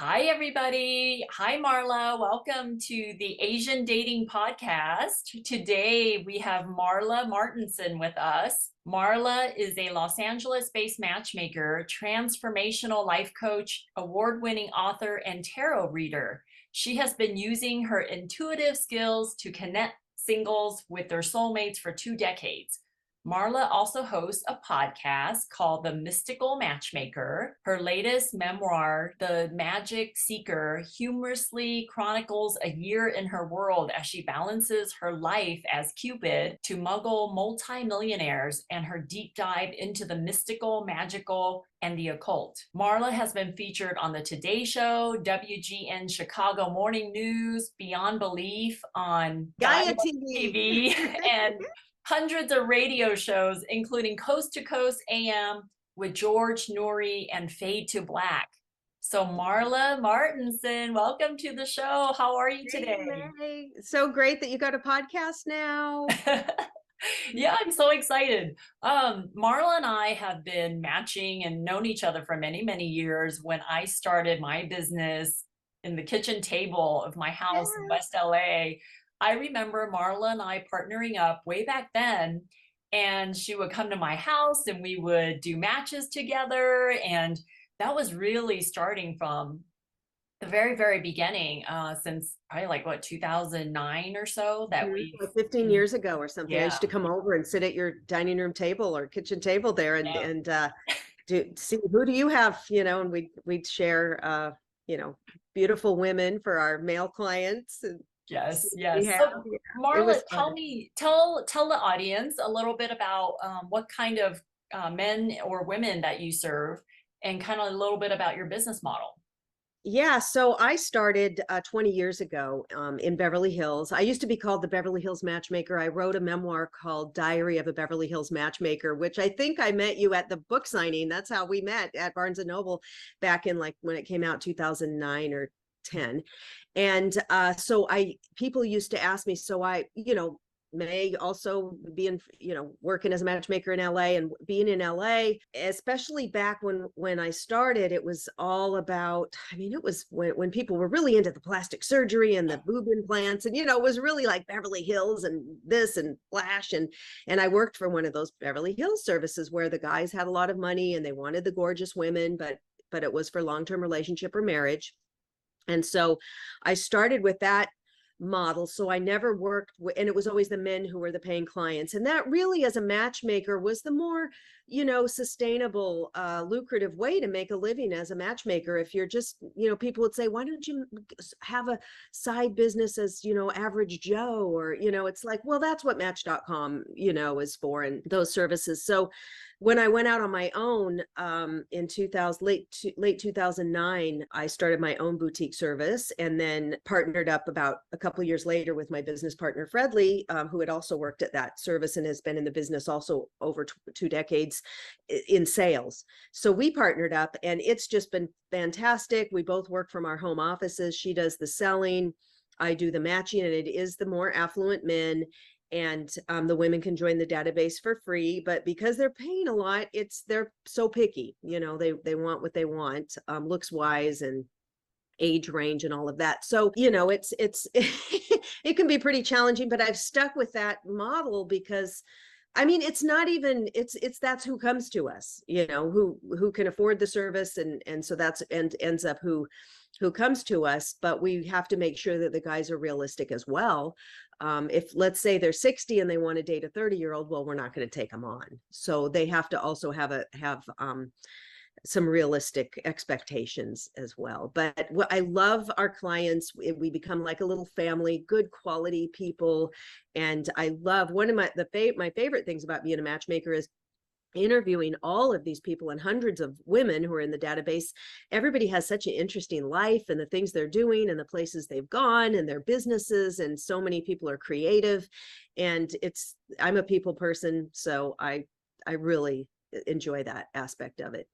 Hi, everybody. Hi, Marla. Welcome to the Asian Dating Podcast. Today, we have Marla Martenson with us. Marla is a Los Angeles-based matchmaker, transformational life coach, award-winning author, and tarot reader. She has been using her intuitive skills to connect singles with their soulmates for 2 decades. Marla also hosts a podcast called The Mystical Matchmaker. Her latest memoir, The Magic Seeker, humorously chronicles a year in her world as she balances her life as Cupid to muggle multimillionaires and her deep dive into the mystical, magical, and the occult. Marla has been featured on The Today Show, WGN Chicago Morning News, Beyond Belief on Gaia Gaia TV. TV, and hundreds of radio shows, including Coast to Coast AM with George Noory and Fade to Black. So Marla Martenson, welcome to the show. How are you Hey, today? May. So great that you got a podcast now. Yeah, I'm so excited. Marla and I have been matching and known each other for many, many years. When I started my business in the kitchen table of my house in Yeah. West LA, I remember Marla and I partnering up way back then. And she would come to my house and we would do matches together. And that was really starting from the very, very beginning, since probably like what, 2009 or so that Mhm. we've Like 15 been, years ago or something. I yeah, used to come over and sit at your dining room table or kitchen table there and yeah. do see who do you have, and we'd share beautiful women for our male clients and see Yes, what we yes. have. So Yeah, it Marla, was tell fun. me, tell the audience a little bit about what kind of men or women that you serve, and kind of a little bit about your business model. Yeah, so I started 20 years ago in Beverly Hills. I used to be called the Beverly Hills Matchmaker. I wrote a memoir called Diary of a Beverly Hills Matchmaker, which I think I met you at the book signing. That's how we met at Barnes and Noble back in like when it came out 2009 or 10. And so people used to ask me, so May also being, working as a matchmaker in LA and being in LA, especially back when I started, it was all about, I mean, it was when people were really into the plastic surgery and the boob implants, and it was really like Beverly Hills and this and Flash, and I worked for one of those Beverly Hills services where the guys had a lot of money and they wanted the gorgeous women, but it was for long-term relationship or marriage. And so I started with that model. So I never worked and it was always the men who were the paying clients. And that really, as a matchmaker, was the more, sustainable, lucrative way to make a living as a matchmaker. If you're just, people would say, why don't you have a side business as, average Joe? Or, it's like, well, that's what Match.com, is for, and those services. So when I went out on my own in 2000, late 2009, I started my own boutique service and then partnered up about a couple of years later with my business partner, Fred Lee, who had also worked at that service and has been in the business also over 2 decades in sales. So we partnered up and it's just been fantastic. We both work from our home offices. She does the selling, I do the matching, and it is the more affluent men, and the women can join the database for free, but because they're paying a lot, they're so picky, they want what they want, looks wise and age range and all of that. So it's it can be pretty challenging, but I've stuck with that model because I mean, it's not even, it's that's who comes to us, who can afford the service, and so that's and ends up who comes to us. But we have to make sure that the guys are realistic as well. If, let's say, they're 60 and they want to date a 30-year-old, well, we're not going to take them on. So they have to also have some realistic expectations as well. But what I love, our clients, we become like a little family, good quality people. And I love, one of my favorite things about being a matchmaker is interviewing all of these people and hundreds of women who are in the database. Everybody has such an interesting life and the things they're doing and the places they've gone and their businesses, and so many people are creative, and I'm a people person, so I really enjoy that aspect of it.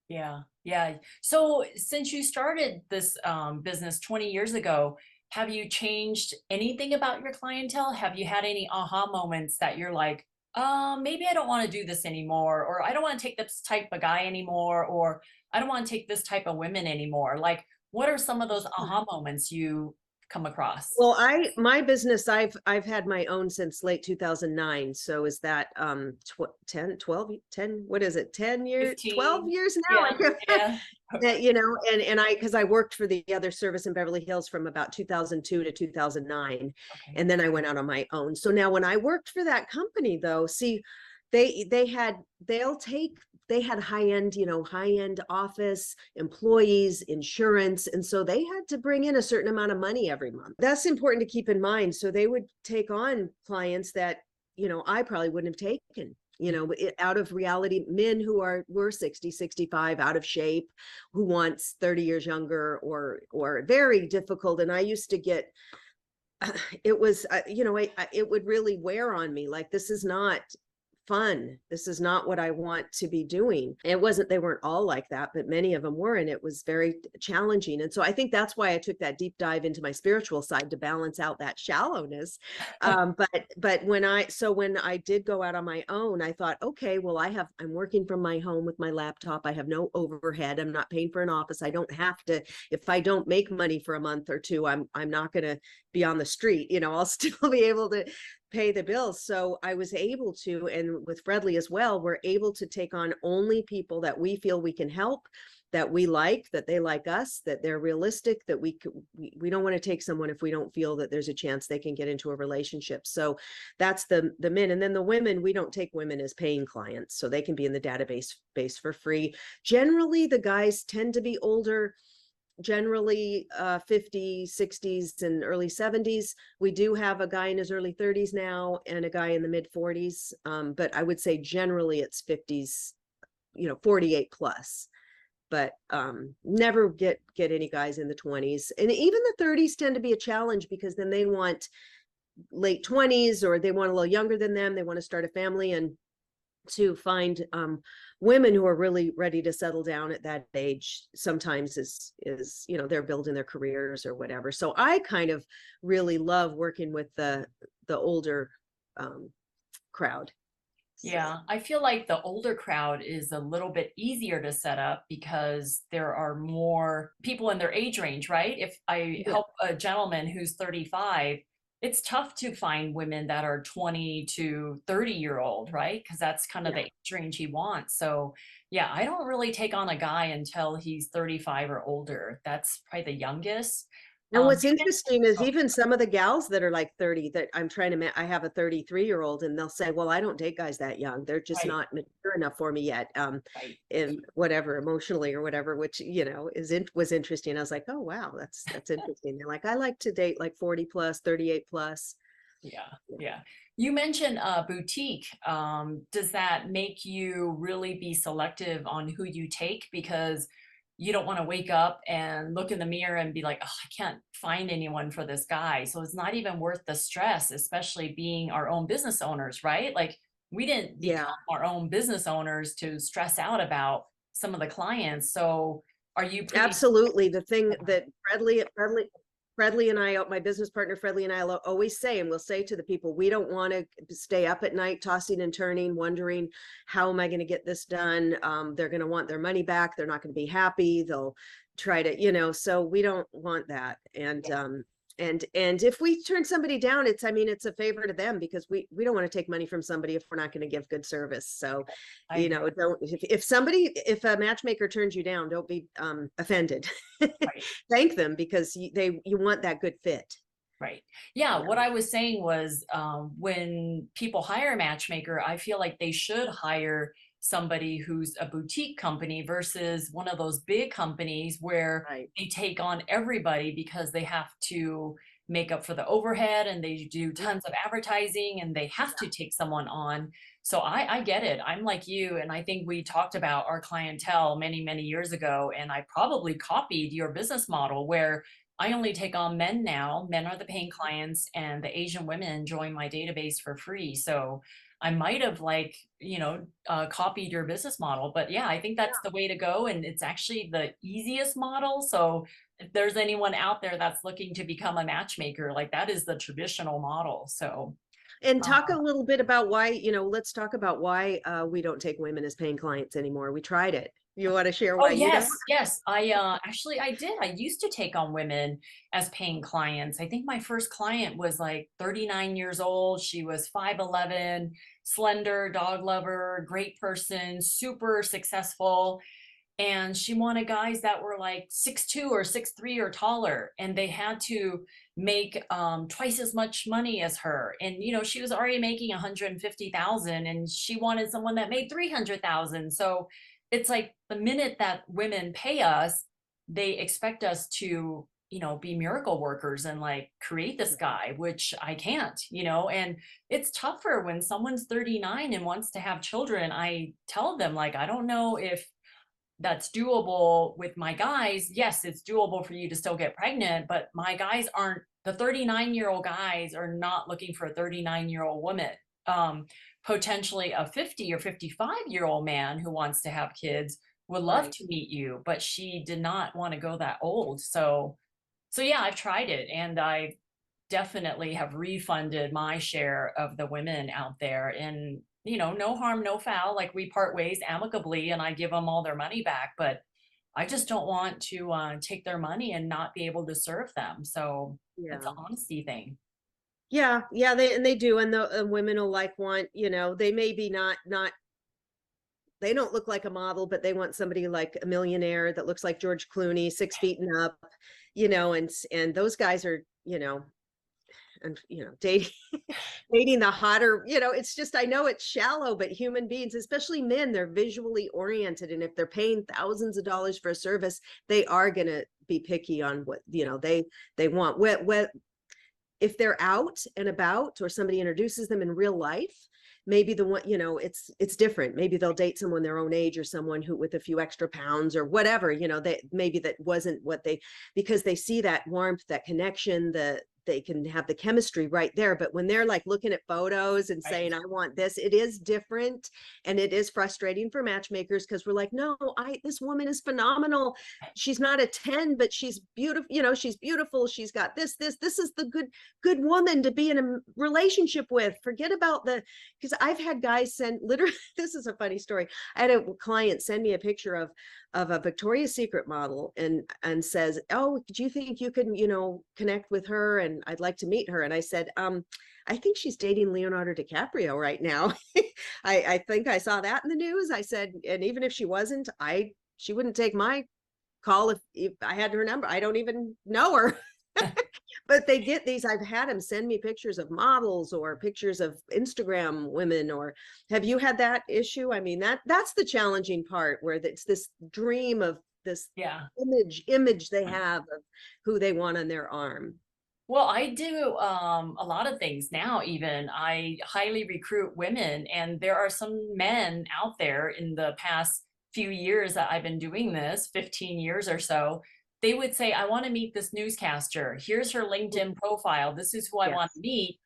Yeah, yeah. So since you started this business 20 years ago, have you changed anything about your clientele? Have you had any aha moments that you're like, maybe I don't want to do this anymore, or I don't want to take this type of guy anymore, or I don't want to take this type of women anymore? Like, What are some of those aha moments you come across? Well, my business, I've had my own since late 2009. So is that 10, 12, 10, what is it? 10 years, 12 15. years Yeah, now? yeah. That, you know, and because I worked for the other service in Beverly Hills from about 2002 to 2009, Okay. and then I went out on my own. So now when I worked for that company, though, see, they had they had high-end, you know, high-end office employees, insurance, and so they had to bring in a certain amount of money every month. That's important to keep in mind. So they would take on clients that, you know, I probably wouldn't have taken, you know, out of reality, men who were 60, 65, out of shape, who wants 30 years younger, or very difficult. And I used to get it was you know, it would really wear on me, like, this is not fun. This is not what I want to be doing. It wasn't, they weren't all like that, but many of them were, and it was very challenging. And so I think that's why I took that deep dive into my spiritual side, to balance out that shallowness. But when I did go out on my own, I thought, okay, well, I'm working from my home with my laptop. I have no overhead. I'm not paying for an office. I don't have to, if I don't make money for a month or two, I'm not going to be on the street, you know, I'll still be able to pay the bills. So I was able to, and with Fredly as well, we're able to take on only people that we feel we can help, that we like, that they like us, that they're realistic, that we don't want to take someone if we don't feel that there's a chance they can get into a relationship. So that's the men. And then the women, we don't take women as paying clients, so they can be in the database for free. Generally, the guys tend to be older, generally 50s, 60s, and early 70s. We do have a guy in his early 30s now and a guy in the mid 40s, but I would say generally it's 50s, you know, 48 plus. But never get any guys in the 20s. And even the 30s tend to be a challenge, because then they want late 20s, or they want a little younger than them, they want to start a family. And to find women who are really ready to settle down at that age sometimes is, you know, they're building their careers or whatever. So I kind of really love working with the older crowd. Yeah, I feel like the older crowd is a little bit easier to set up because there are more people in their age range, right? If I Yeah. help a gentleman who's 35, it's tough to find women that are 20 to 30-year-old, right? Because that's kind of Yeah. the age range he wants. So, yeah, I don't really take on a guy until he's 35 or older. That's probably the youngest. And what's You interesting is oh, even some of the gals that are like 30, that I'm trying to, I have a 33-year-old, and they'll say, well, I don't date guys that young. They're just right, not mature enough for me yet. right. And whatever, emotionally or whatever, which, you know, was interesting. I was like, oh, wow, that's interesting. They're like, I like to date like 40 plus, 38 plus. Yeah, yeah. You mentioned boutique. Does that make you really be selective on who you take? Because you don't want to wake up and look in the mirror and be like, oh, I can't find anyone for this guy. So it's not even worth the stress, especially being our own business owners, right? Like, we didn't Yeah, become our own business owners to stress out about some of the clients. So are you pretty? absolutely. The thing that Fredly and I, my business partner Fredly and I always say, and we'll say to the people, we don't want to stay up at night tossing and turning, wondering, how am I going to get this done? They're going to want their money back. They're not going to be happy. They'll try to, you know, so we don't want that. And if we turn somebody down, I mean, it's a favor to them, because we don't want to take money from somebody if we're not going to give good service. So, I you agree. know, don't, if a matchmaker turns you down, don't be offended. Right. Thank them, because you want that good fit. Right. Yeah. Yeah. What I was saying was when people hire a matchmaker, I feel like they should hire somebody who's a boutique company versus one of those big companies where Right. they take on everybody because they have to make up for the overhead and they do tons of advertising and they have to take someone on. So I get it. I'm like you. And I think we talked about our clientele many, many years ago. And I probably copied your business model where I only take on men now. Men are the paying clients, and the Asian women join my database for free. So I might have copied your business model, but yeah, I think that's the way to go. And it's actually the easiest model. So if there's anyone out there that's looking to become a matchmaker, like that is the traditional model. So And uh, talk a little bit about why, you know, let's talk about why we don't take women as paying clients anymore. We tried it. You want to share Oh, why you don't? yes, yes. Actually I did. I used to take on women as paying clients. I think my first client was like 39 years old. She was 5'11", slender, dog lover, great person, super successful. And she wanted guys that were like 6'2" or 6'3" or taller, and they had to make twice as much money as her. And she was already making 150,000, and she wanted someone that made 300,000. So it's like the minute that women pay us, they expect us to be miracle workers and like create this guy, which I can't. And it's tougher when someone's 39 and wants to have children. I tell them, like, I don't know if that's doable with my guys. Yes, it's doable for you to still get pregnant, but my guys aren't, the 39-year-old guys are not looking for a 39-year-old woman. Um, Potentially a 50 or 55-year-old man who wants to have kids would love Right. to meet you, but she did not want to go that old. So yeah, I've tried it, and I definitely have refunded my share of the women out there. And no harm, no foul, like we part ways amicably and I give them all their money back. But I just don't want to take their money and not be able to serve them. So it's an Yeah. honesty thing. Yeah, yeah, they do, and the women will like want, they may be not they don't look like a model, but they want somebody like a millionaire that looks like George Clooney, 6 feet and up, and those guys are, and dating dating the hotter, it's just, I know it's shallow, but human beings, especially men, they're visually oriented, and if they're paying thousands of dollars for a service, they are gonna be picky on what, they want. What if they're out and about or somebody introduces them in real life, maybe the one, it's different. Maybe they'll date someone their own age or someone who with a few extra pounds or whatever, they maybe that wasn't what they, because they see that warmth, that connection, they can have the chemistry right there. But when they're like looking at photos and Right. saying, I want this, it is different. And it is frustrating for matchmakers because we're like, no, this woman is phenomenal. She's not a 10, but she's beautiful. She's beautiful. She's got this is the good woman to be in a relationship with. Forget about because I've had guys send literally, this is a funny story. I had a client send me a picture of a Victoria's Secret model and says, oh, do you think you can, connect with her? And I'd like to meet her. And I said, I think she's dating Leonardo DiCaprio right now. I think I saw that in the news. I said, and even if she wasn't, she wouldn't take my call if I had her number. I don't even know her. But they get these, I've had them send me pictures of models or pictures of Instagram women. Or have you had that issue? I mean, that's the challenging part, where it's this dream of this Yeah. image they have of who they want on their arm. Well, I do a lot of things now. Even I highly recruit women, and there are some men out there in the past few years that I've been doing this, 15 years or so. They would say, I want to meet this newscaster. Here's her LinkedIn profile. This is who I want to Yes. meet.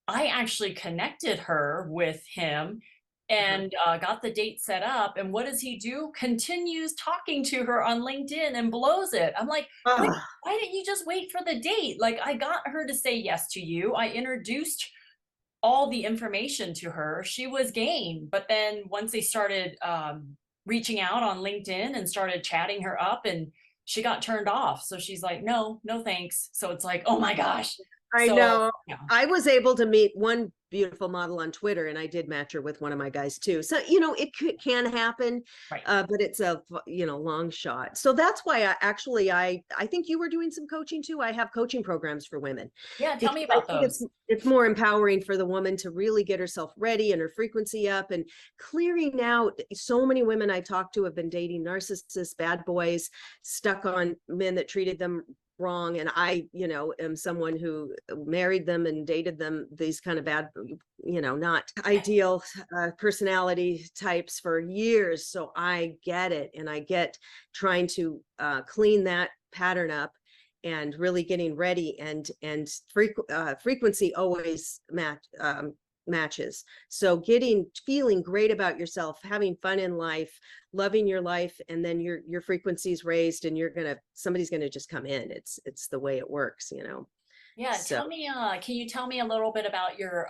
I actually connected her with him Uh-huh. and got the date set up. And what does he do? Continues talking to her on LinkedIn and blows it. I'm like, Oh, why didn't you just wait for the date? Like, I got her to say yes to you. I introduced all the information to her. She was game. But then once they started reaching out on LinkedIn and started chatting her up, and she got turned off. So she's like, no, no, thanks. So it's like, oh my gosh. I So know. yeah, I was able to meet one beautiful model on Twitter, and I did match her with one of my guys too. So, can happen, right. but it's a, long shot. So that's why I think you were doing some coaching too. I have coaching programs for women Yeah, tell because me I about think those. it's more empowering for the woman to really get herself ready and her frequency up and clearing out. So many women I talk to have been dating narcissists, bad boys, stuck on men that treated them wrong, and I am someone who married them and dated them, these kind of bad, not ideal personality types for years. So I get it, and I get trying to clean that pattern up and really getting ready, and frequency always matches. So feeling great about yourself, having fun in life, loving your life, and then your frequency's raised, and somebody's gonna just come in. It's the way it works. Yeah, So tell me, can you tell me a little bit about your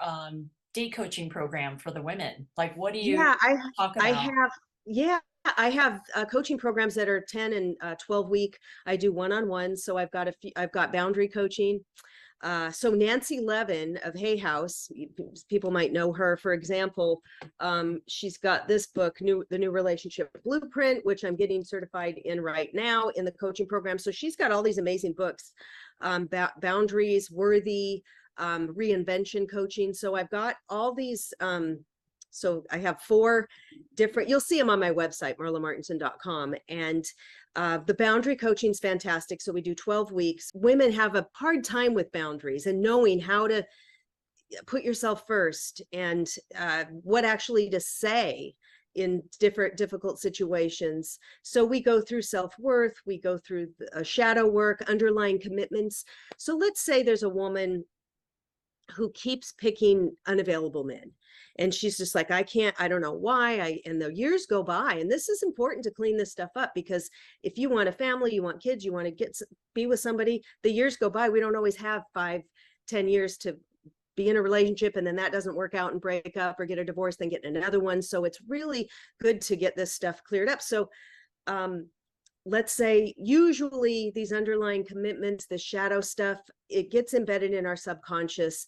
date coaching program for the women? Like, what do you yeah, talk I about? have, yeah, I have coaching programs that are 10 and 12 week. I do one-on-one. So I've got boundary coaching. So Nancy Levin of Hay House, people might know her, for example. She's got this book, The New Relationship Blueprint, which I'm getting certified in right now in the coaching program. So she's got all these amazing books, Boundaries, Worthy, Reinvention Coaching. So I've got all these, so I have 4 different, you'll see them on my website, marlamartinson.com. And the boundary coaching is fantastic. So we do 12 weeks. Women have a hard time with boundaries and knowing how to put yourself first and what actually to say in different difficult situations. So we go through self-worth, we go through shadow work, underlying commitments. So let's say there's a woman who keeps picking unavailable men. And she's just like, I don't know why. And the years go by. And this is important to clean this stuff up, because if you want a family, you want kids, you want to be with somebody, the years go by. We don't always have 5, 10 years to be in a relationship, and then that doesn't work out and break up or get a divorce, then get another one. So it's really good to get this stuff cleared up. So let's say usually these underlying commitments, the shadow stuff, it gets embedded in our subconscious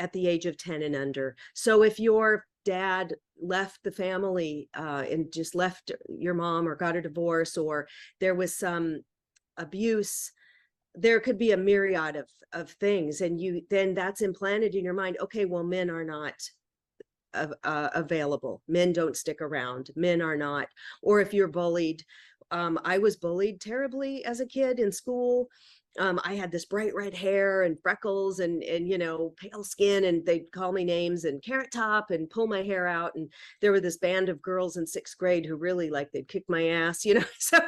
at the age of 10 and under. So if your dad left the family and just left your mom, or got a divorce, or there was some abuse, there could be a myriad of things. And then that's implanted in your mind. Okay, well, men are not available. Men don't stick around. Men are not. Or if you're bullied, I was bullied terribly as a kid in school. I had this bright red hair and freckles and pale skin, and they'd call me names and Carrot Top and pull my hair out. And there were this band of girls in 6th grade who really, like, they'd kick my ass, So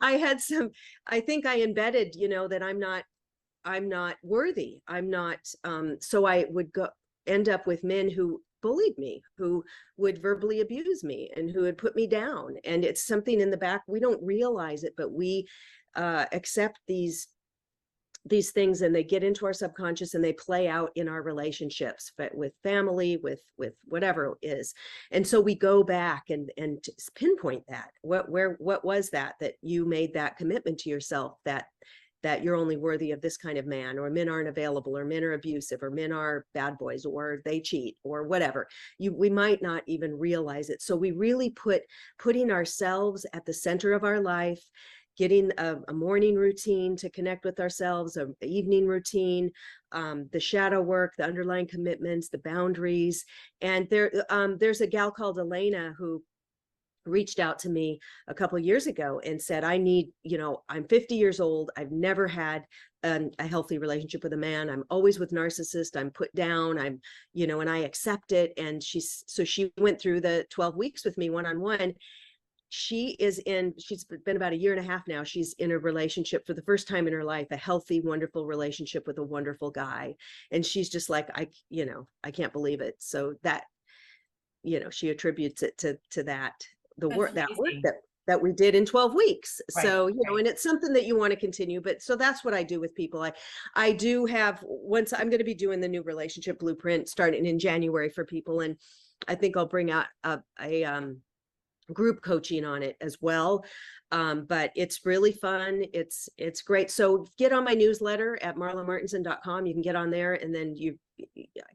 I think I embedded, that I'm not worthy. I'm not. So I would end up with men who bullied me, who would verbally abuse me, and who would put me down. And it's something in the back. We don't realize it, but we accept these things, and they get into our subconscious, and they play out in our relationships, but with family, with whatever it is. And so we go back and pinpoint that. What was that you made that commitment to yourself, that you're only worthy of this kind of man, or men aren't available, or men are abusive, or men are bad boys, or they cheat, or whatever. We might not even realize it. So we really putting ourselves at the center of our life, getting a morning routine to connect with ourselves, an evening routine, the shadow work, the underlying commitments, the boundaries. And there's a gal called Elena who reached out to me a couple of years ago and said, I'm 50 years old. I've never had a healthy relationship with a man. I'm always with narcissists. I'm put down. And I accept it. And she went through the 12 weeks with me one-on-one. She's been about a year and a half now. She's in a relationship for the first time in her life, a healthy, wonderful relationship with a wonderful guy. And she's just like, I can't believe it. So that, she attributes it to that, work that we did in 12 weeks. Right, so, right. And it's something that you want to continue. But so that's what I do with people. I do have, once I'm going to be doing the New Relationship Blueprint starting in January for people. And I think I'll bring out a group coaching on it as well. But it's really fun. It's great. So get on my newsletter at marlamartinson.com. You can get on there, and then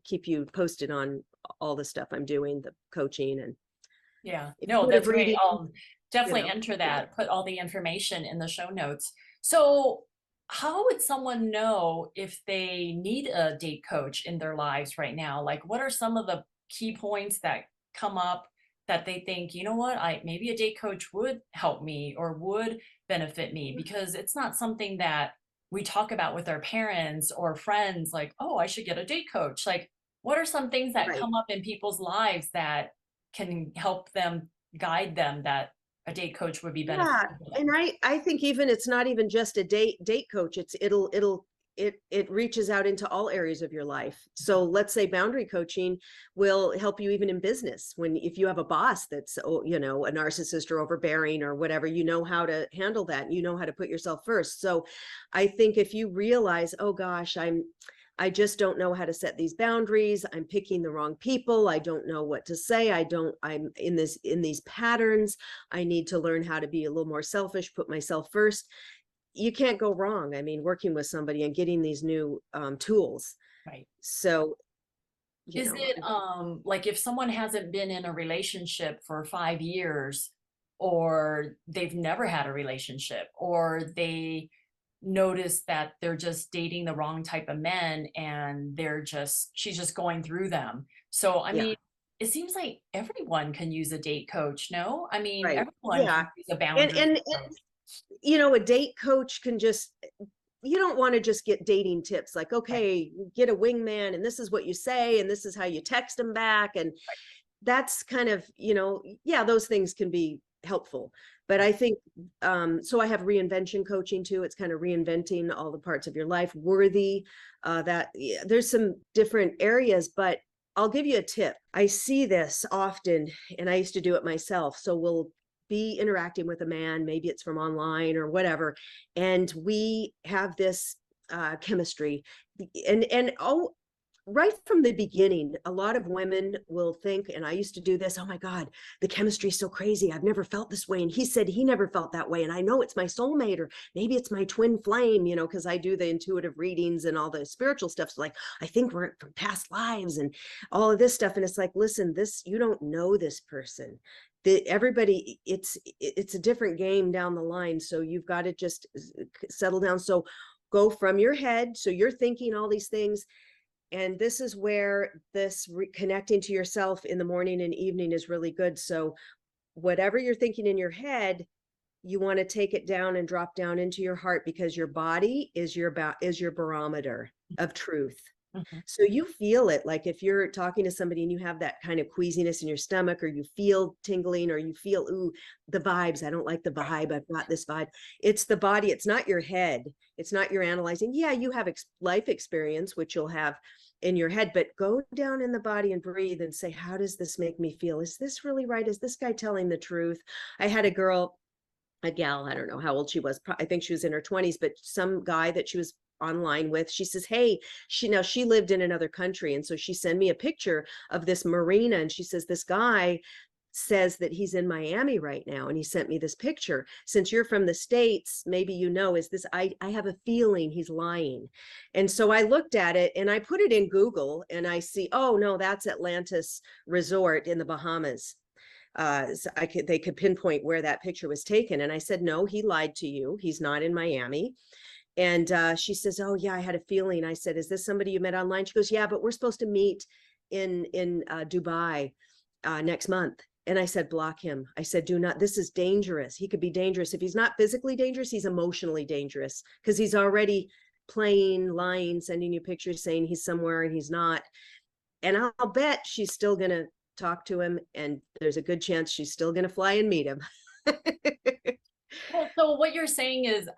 keep you posted on all the stuff I'm doing, the coaching. And yeah, no, that's great. I'll definitely enter that, put all the information in the show notes. So how would someone know if they need a date coach in their lives right now? Like, what are some of the key points that come up that they think, maybe a date coach would help me or would benefit me? Because it's not something that we talk about with our parents or friends, like, oh, I should get a date coach. Like, what are some things that come up in people's lives that can help them, guide them, that a date coach would be beneficial? Yeah, and I think even it's not even just a date coach. It reaches out into all areas of your life. So let's say boundary coaching will help you even in business. If you have a boss that's, a narcissist or overbearing or whatever, how to handle that. How to put yourself first. So I think if you realize, oh gosh, I just don't know how to set these boundaries. I'm picking the wrong people. I don't know what to say. I'm in these patterns. I need to learn how to be a little more selfish, put myself first. You can't go wrong. I mean, working with somebody and getting these new tools. Right. So, Is it like if someone hasn't been in a relationship for 5 years, or they've never had a relationship, or they notice that they're just dating the wrong type of men and she's just going through them. So I yeah, mean, it seems like everyone can use a date coach, no? I mean, right. everyone Yeah. can use a And, boundary and, coach. a date coach can just, you don't want to just get dating tips like, Right. okay, get a wingman and this is what you say and this is how you text them back. And that's kind of, yeah, those things can be helpful. But I think, so I have reinvention coaching too. It's kind of reinventing all the parts of your life, worthy, there's some different areas, but I'll give you a tip. I see this often, and I used to do it myself. So we'll be interacting with a man, maybe it's from online or whatever, and we have this chemistry. And oh, right from the beginning, a lot of women will think, and I used to do this, oh my God, the chemistry is so crazy. I've never felt this way. And he said he never felt that way. And I know it's my soulmate, or maybe it's my twin flame, because I do the intuitive readings and all the spiritual stuff. So like, I think we're from past lives and all of this stuff. And it's like, listen, you don't know this person. Everybody, it's a different game down the line. So you've got to just settle down. So go from your head. So you're thinking all these things. And this is where this connecting to yourself in the morning and evening is really good. So whatever you're thinking in your head, you want to take it down and drop down into your heart, because your body is your barometer of truth. Mhm. So you feel it. Like if you're talking to somebody and you have that kind of queasiness in your stomach, or you feel tingling, or you feel, ooh, the vibes, I don't like the vibe, I've got this vibe. It's the body. It's not your head. It's not your analyzing. Yeah, you have life experience, which you'll have in your head, but go down in the body and breathe and say, how does this make me feel? Is this really right? Is this guy telling the truth? I had a gal, I don't know how old she was. I think she was in her 20s, but some guy that she was online with, she says, hey, she lived in another country. And so she sent me a picture of this marina. And she says, this guy says that he's in Miami right now. And he sent me this picture. Since you're from the States, maybe I have a feeling he's lying. And so I looked at it and I put it in Google and I see, oh no, that's Atlantis Resort in the Bahamas. So they could pinpoint where that picture was taken. And I said, no, he lied to you. He's not in Miami. And she says, oh yeah, I had a feeling. I said, is this somebody you met online? She goes, yeah, but we're supposed to meet in Dubai next month. And I said, block him. I said, do not, this is dangerous. He could be dangerous. If he's not physically dangerous, he's emotionally dangerous, because he's already playing, lying, sending you pictures saying he's somewhere and he's not. And I'll bet she's still going to talk to him. And there's a good chance she's still going to fly and meet him. Well, so what you're saying is,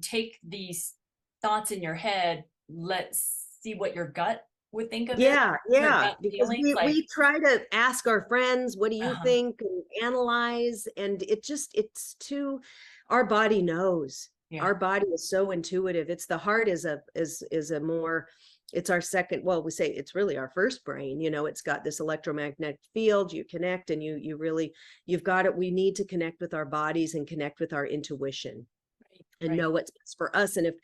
take these thoughts in your head, let's see what your gut would think of it. Yeah, Your yeah, gut because feelings, like, we try to ask our friends, what do you uh-huh, think, and analyze, and it's too, our body knows. yeah, Our body is so intuitive. It's the heart is a more, it's our second, well, we say it's really our first brain, it's got this electromagnetic field, you connect and you really, you've got it. We need to connect with our bodies and connect with our intuition right, and right. know what's best for us. And if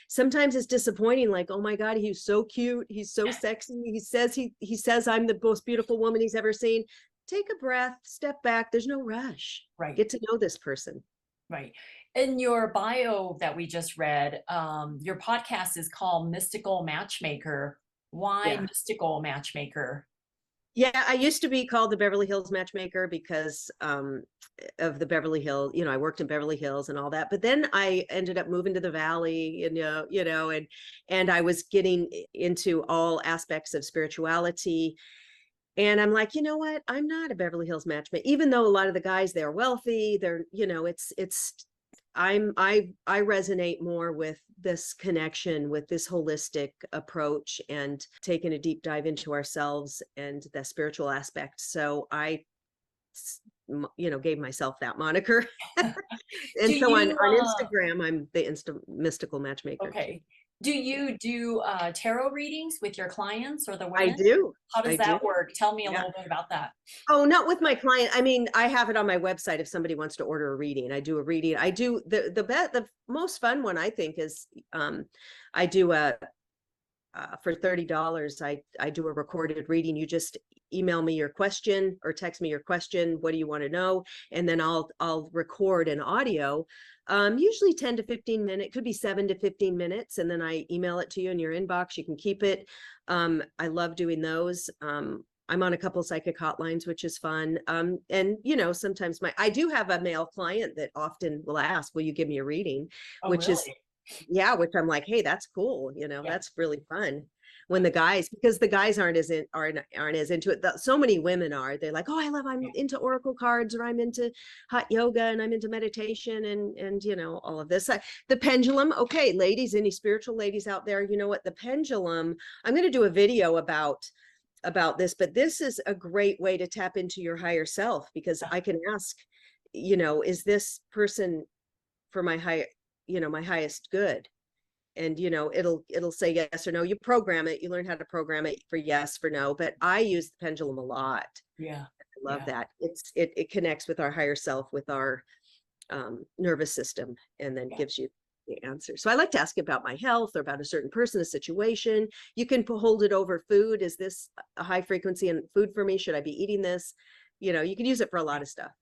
sometimes it's disappointing, like, oh my God, he's so cute, he's so sexy, he says I'm the most beautiful woman he's ever seen. Take a breath, step back. There's no rush. Right, Get to know this person. right. In your bio that we just read, your podcast is called Mystical Matchmaker. Why Yeah. Mystical Matchmaker? Yeah, I used to be called the Beverly Hills Matchmaker because of the Beverly Hills, I worked in Beverly Hills and all that. But then I ended up moving to the Valley, and I was getting into all aspects of spirituality. And I'm like, you know what? I'm not a Beverly Hills matchmaker, even though a lot of the guys, they're wealthy, I resonate more with this connection, with this holistic approach and taking a deep dive into ourselves and the spiritual aspect. So I gave myself that moniker. Do And so on you, Instagram, I'm the mystical matchmaker. okay. Do you do tarot readings with your clients or the I women? do. How does I do. that work? Tell me a Yeah. little bit about that. Oh, not with my client. I mean, I have it on my website if somebody wants to order a reading. I do a reading. I do the most fun one I think is I do a for $30, I do a recorded reading. You just email me your question or text me your question. What do you want to know? And then I'll record an audio, usually 10 to 15 minutes, could be 7 to 15 minutes. And then I email it to you in your inbox. You can keep it. I love doing those. I'm on a couple of psychic hotlines, which is fun. And sometimes I do have a male client that often will ask, will you give me a reading? Oh, Which is, really? yeah, which I'm like, hey, that's cool. Yeah. That's really fun when the guys, because the guys aren't as into it. So many women are. They're like, oh, I'm Yeah. into oracle cards, or I'm into hot yoga, and I'm into meditation, and all of this. The pendulum. Okay, ladies, any spiritual ladies out there, you know what? The pendulum. I'm going to do a video about this, but this is a great way to tap into your higher self, because I can ask, is this person for my my highest good? And it'll say yes or no. You program it, you learn how to program it for yes, for no. But I use the pendulum a lot. Yeah. I love Yeah. that. It connects with our higher self, with our nervous system, and then Yeah. gives you the answer. So I like to ask about my health, or about a certain person, a situation. You can hold it over food. Is this a high frequency in food for me? Should I be eating this? You can use it for a lot of stuff.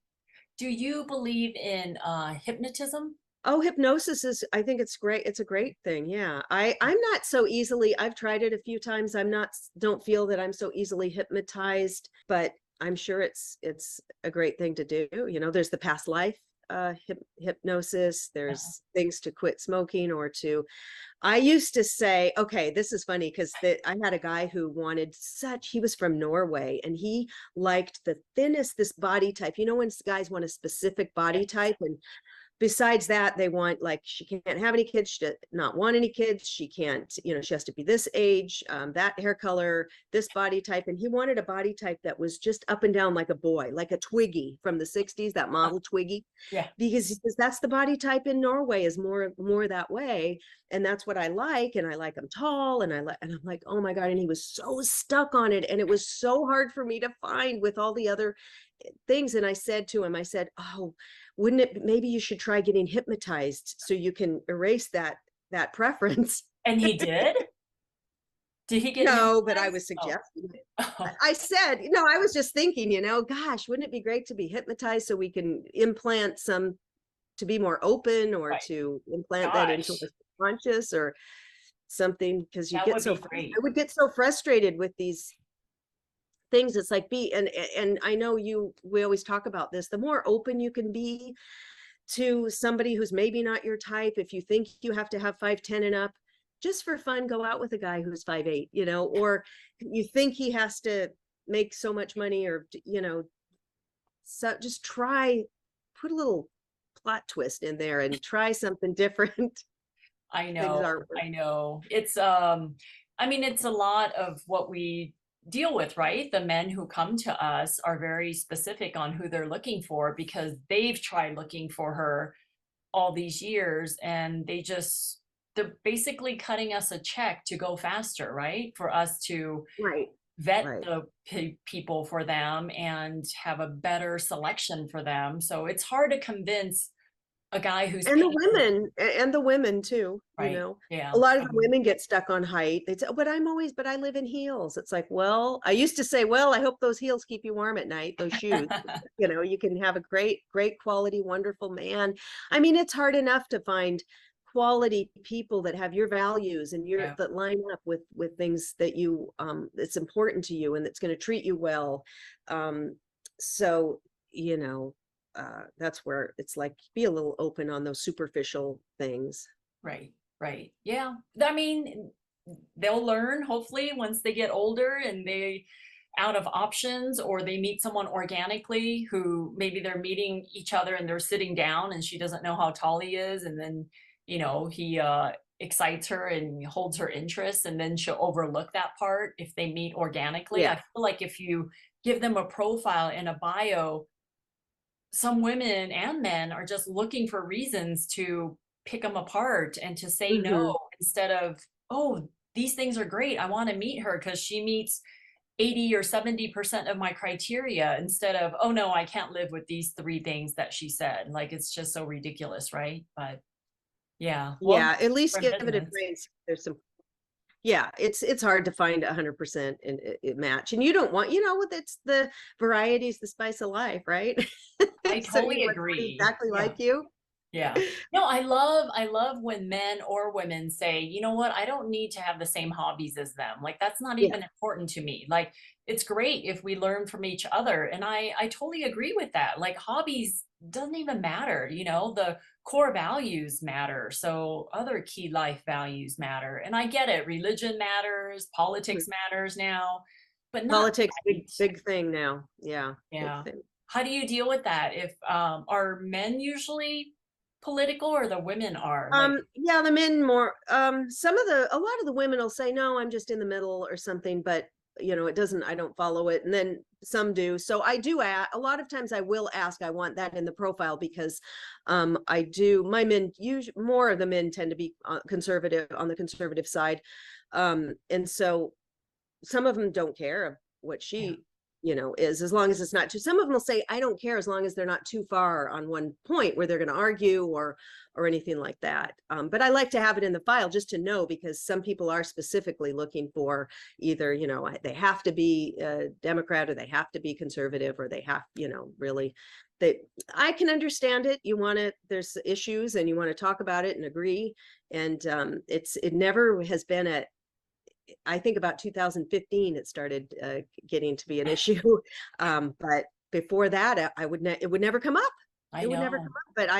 Do you believe in hypnotism? Oh, hypnosis is, I think it's great. It's a great thing. Yeah. I'm not so easily, I've tried it a few times. Don't feel that I'm so easily hypnotized, but I'm sure it's a great thing to do. There's the past life hypnosis. Uh-huh. There's things to quit smoking, or I used to say, okay, this is funny, because I had a guy who he was from Norway, and he liked the thinnest, this body type. When guys want a specific body Yes. type, and besides that, they want, like, she can't have any kids, she does not want any kids, she can't, she has to be this age, that hair color, this body type. And he wanted a body type that was just up and down like a boy, like a Twiggy from the 60s, that model Twiggy. Yeah. Because he says that's the body type in Norway, is more that way. And that's what I like. And I like them tall, and I'm like, oh my God. And he was so stuck on it, and it was so hard for me to find with all the other things. And I said to him, oh, wouldn't it, maybe you should try getting hypnotized, so you can erase that preference. And he did? Did he get No, but I hypnotized? was Oh. suggesting it. Oh, I said, I was just thinking, gosh, wouldn't it be great to be hypnotized, so we can implant some, to be more open, or right. to implant that into Gosh, our subconscious or something. Because that would be great. I would get so frustrated with these things. It's like, and I know we always talk about this, the more open you can be to somebody who's maybe not your type. If you think you have to have 5'10" and up, just for fun, go out with a guy who's 5'8", or you think he has to make so much money, or so just put a little plot twist in there and try something different. I Things know, aren't I know. It's a lot of what we deal with, right? The men who come to us are very specific on who they're looking for, because they've tried looking for her all these years, and they're basically cutting us a check to go faster, right? For us to right. vet Right. the people for them and have a better selection for them. So it's hard to convince a guy who's And the paying, women, and the women too, right? Yeah. a lot of the women get stuck on height. They say, oh, but I live in heels. It's like, well, I used to say, well, I hope those heels keep you warm at night, those shoes. You can have a great quality, wonderful man. I mean, it's hard enough to find quality people that have your values, and Yeah. that line up with things that it's important to you, and that's going to treat you well. So, that's where it's like, be a little open on those superficial things. Right, right. Yeah. I mean, they'll learn hopefully once they get older and they out of options, or they meet someone organically who maybe they're meeting each other and they're sitting down and she doesn't know how tall he is, and then he excites her and holds her interest, and then she'll overlook that part if they meet organically. I Yeah. feel like if you give them a profile and a bio, some women and men are just looking for reasons to pick them apart and to say Hmm. no instead of, oh, these things are great. I want to meet her because she meets 80 or 70% of my criteria instead of, oh no, I can't live with these three things that she said. Like it's just so ridiculous, right? But yeah, well, Yeah, at least for give it a business. try and see if there's some. Yeah, it's hard to find 100% in match, and you don't want, with it's the varieties, the spice of life, right? I So you totally want someone agree. exactly Yeah. like you. Yeah. No, I love when men or women say, you know what, I don't need to have the same hobbies as them. Like that's not Yeah, even important to me. Like it's great if we learn from each other. And I totally agree with that. Like hobbies doesn't even matter, the core values matter. So other key life values matter. And I get it. Religion matters, mhm. politics matters now, but not Politics, big right. big thing now. Yeah, big Yeah. thing. How do you deal with that? If are men usually political or the women are like, Yeah, the men more. A lot of the women will say, no, I'm just in the middle or something, but it doesn't, I don't follow it. And then some do. So I do a lot of times I will ask, I want that in the profile because I do, my men, usually more of the men tend to be conservative, on the conservative side. And so some of them don't care of what yeah, she is, as long as it's not too. Some of them will say, I don't care, as long as they're not too far on one point where they're going to argue or anything like that. But I like to have it in the file just to know, because some people are specifically looking for either, they have to be a Democrat, or they have to be conservative, or they have, really, they, I can understand it. You want to, there's issues and you want to talk about it and agree. And it never has been I think about 2015, it started getting to be an issue. But before that, it would never come up. I It would never come know. up. But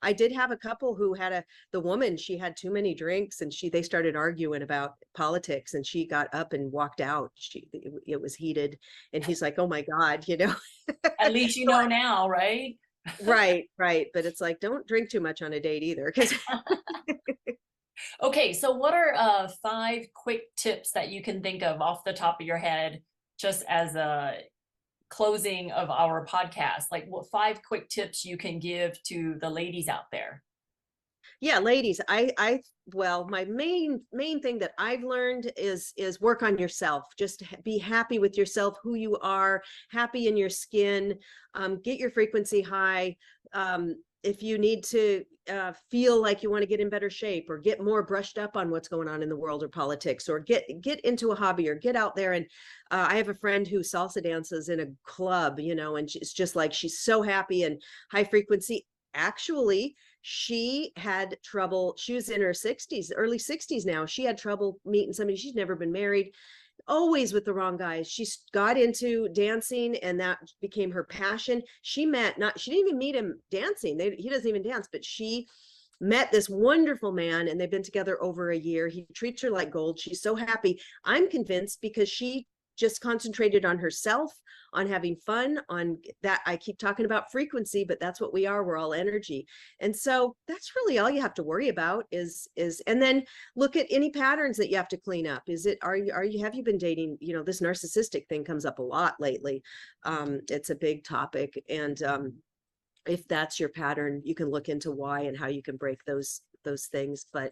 I did have a couple who had the woman, she had too many drinks, and they started arguing about politics, and she got up and walked out. It was heated, and he's like, oh my God, At least you So, know now, right? right, right. But it's like, don't drink too much on a date either, because Okay, so what are five quick tips that you can think of off the top of your head, just as a closing of our podcast? Like what five quick tips you can give to the ladies out there? yeah, ladies, well, my main thing that I've learned is work on yourself. Just be happy with yourself, who you are, happy in your skin. Get your frequency high. If you need to feel like you want to get in better shape, or get more brushed up on what's going on in the world or politics, or get into a hobby, or get out there. And I have a friend who salsa dances in a club, and it's just like, she's so happy and high frequency. Actually, she had trouble. She was in her 60s, early 60s now. She had trouble meeting somebody. She's never been married, always with the wrong guys. She got into dancing, and that became her passion. She didn't even meet him dancing. He doesn't even dance, but she met this wonderful man, and they've been together over a year. He treats her like gold. She's so happy. I'm convinced because she just concentrated on herself, on having fun, on that. I keep talking about frequency, but that's what we are. We're all energy. And so that's really all you have to worry about and then look at any patterns that you have to clean up. Have you been dating, this narcissistic thing comes up a lot lately. It's a big topic. And if that's your pattern, you can look into why and how you can break those things. But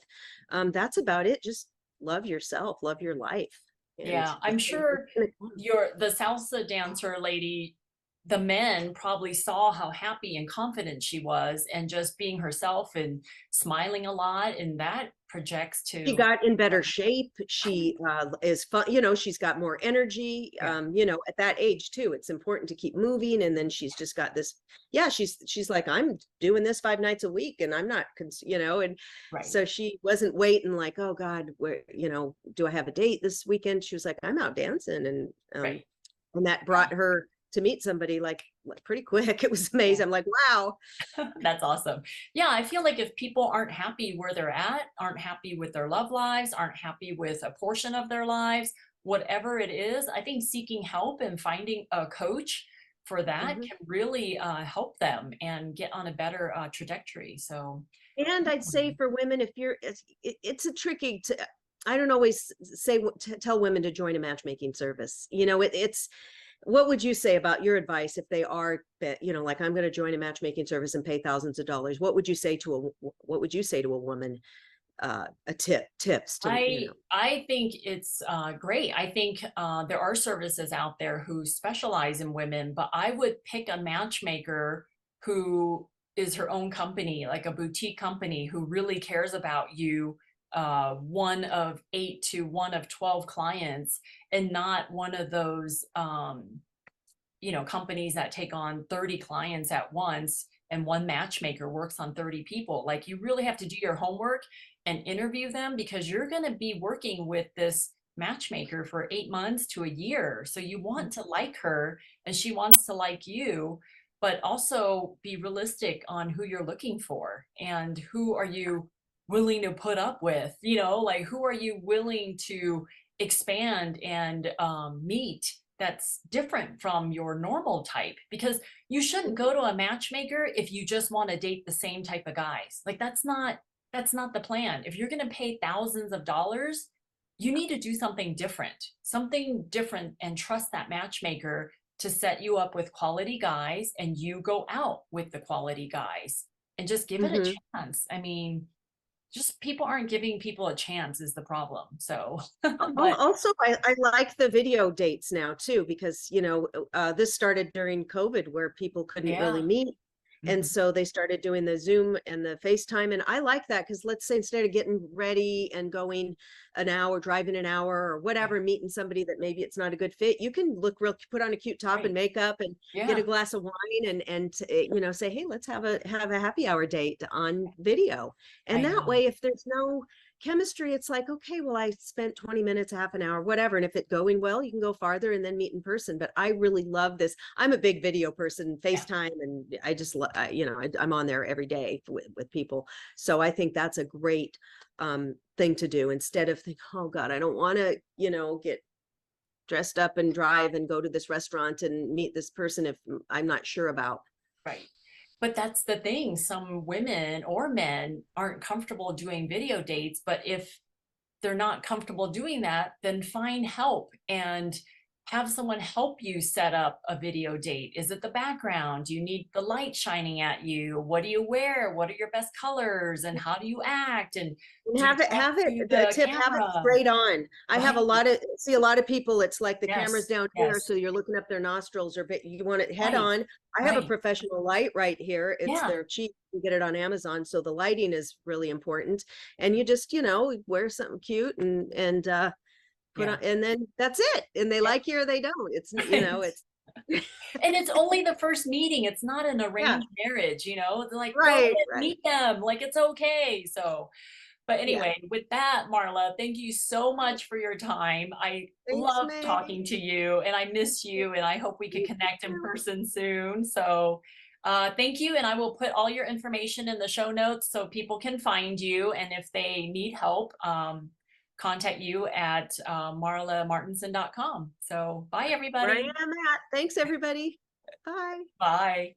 that's about it. Just love yourself, love your life. And Yeah, I'm it's sure gonna come. the salsa dancer lady, the men probably saw how happy and confident she was and just being herself and smiling a lot, and that projects She to, got in better shape. She is fun, she's got more energy. yeah, At that age too, it's important to keep moving. And then she's just got this, yeah, she's like, I'm doing this 5 nights a week, and I'm not, and right, so she wasn't waiting like, oh God, where, do I have a date this weekend? She was like, I'm out dancing. right. And that Yeah, brought her to meet somebody like pretty quick. It was yeah. amazing. I'm like, wow. That's awesome. Yeah, I feel like if people aren't happy where they're at, aren't happy with their love lives, aren't happy with a portion of their lives, whatever it is, I think seeking help and finding a coach for that Mhm. can really help them and get on a better trajectory. So, And I'd say for women, if it's a tricky I don't always say tell women to join a matchmaking service. It's What would you say about your advice if they are, like I'm going to join a matchmaking service and pay thousands of dollars? What would you say to what would you say to a woman? Tips to, I think it's great. I think there are services out there who specialize in women, but I would pick a matchmaker who is her own company, like a boutique company who really cares about you, one of 8 to one of 12 clients, and not one of those companies that take on 30 clients at once and one matchmaker works on 30 people. Like, you really have to do your homework and interview them, because you're going to be working with this matchmaker for 8 months to a year. So you want to like her and she wants to like you, but also be realistic on who you're looking for and who are you willing to put up with, like who are you willing to expand and meet that's different from your normal type. Because you shouldn't go to a matchmaker if you just want to date the same type of guys. Like, that's not the plan. If you're going to pay thousands of dollars, you need to do something different, and trust that matchmaker to set you up with quality guys, and you go out with the quality guys and just give it a chance. I mean, just people aren't giving people a chance is the problem. So, but Also, I like the video dates now too, because, this started during COVID where people couldn't really yeah. meet. And Mhm. so they started doing the Zoom and the FaceTime. And I like that because, let's say, instead of getting ready and going an hour, driving an hour or Yeah. whatever, meeting somebody that maybe it's not a good fit, you can look real, put on a cute top and Right. makeup and get a Yeah. glass of wine and say, hey, let's have a happy hour date on video. And I that know. way, if there's no chemistry, it's like, okay, well, I spent 20 minutes, half an hour, whatever. And if it's going well, you can go farther and then meet in person. But I really love this. I'm a big video person, Yeah. FaceTime, and I just, I'm on there every day with people. So I think that's a great thing to do, instead of think, oh God, I don't want to, get dressed up and drive and go to this restaurant and meet this person if I'm not sure about. Right. But that's the thing. Some women or men aren't comfortable doing video dates, but if they're not comfortable doing that, then find help and have someone help you set up a video date. Is it the background? Do you need the light shining at you? What do you wear? What are your best colors? And how do you act? And And do you talk have it, to the the tip, have it camera? straight on. I have Right. see a lot of people, it's like the camera's Yes. down here, Yes. so you're looking up their nostrils, or you want it head Right. on. I have a Right. professional light right here. Yeah. They're cheap. You get it on Amazon. So the lighting is really important. And you just, wear something cute and put on, Yeah. and then that's it. And they Yeah. like you or they don't. Right. It's And it's only the first meeting. It's not an yeah, arranged marriage, They're like, go right, ahead, right. meet them. Like, it's okay. So, but Yeah. anyway, with that, Marla, thank you so much for your time. I Thanks, love May. talking to you and I miss you, and I hope we could connect in person soon. So, thank you. And I will put all your information in the show notes so people can find you. And if they need help, contact you at marlamartinson.com. So bye, Where I everybody. am at. Thanks, everybody. Bye. Bye.